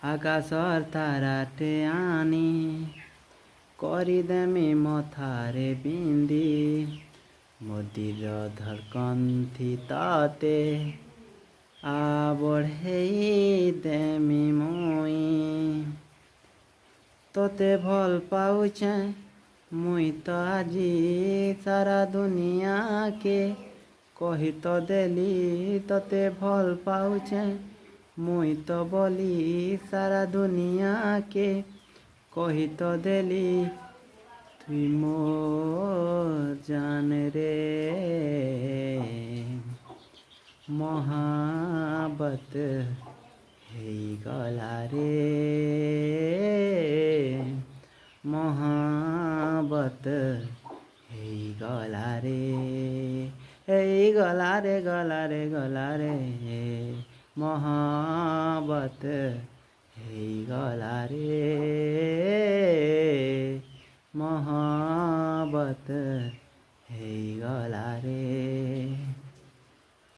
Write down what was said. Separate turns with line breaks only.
ଆକାଶର ତାରାଟେ ଆଣି କରିଦେମି ମଥାରେ ବିନ୍ଦି ମୋଦିର ଧଡ଼କନ୍ଥି ତାତେ ବଢ଼େଇ ଦେମି ମୁଇଁ ତୋତେ ଭଲ ପାଉଛେ ମୁଇଁ ତ ଆଜି ସାରା ଦୁନିଆକେ କହି ତ ଦେଲି ତୋତେ ଭଲ ପାଉଛେ ମୁଇଁ ତ ବୋଲି ସାରା ଦୁନିଆକେ କହି ତ ଦେଲି তুই মোর জান রে মহাবত ହେଇଗଲା ରେ ମହାବତ ହେଇଗଲା ରେ ହେଇଗଲା ରେ ଗଲା ରେ ଗଲା ରେ ମହାବତ ହେଇଗଲା ରେ ମହାବତ ହେଇଗଲା ରେ।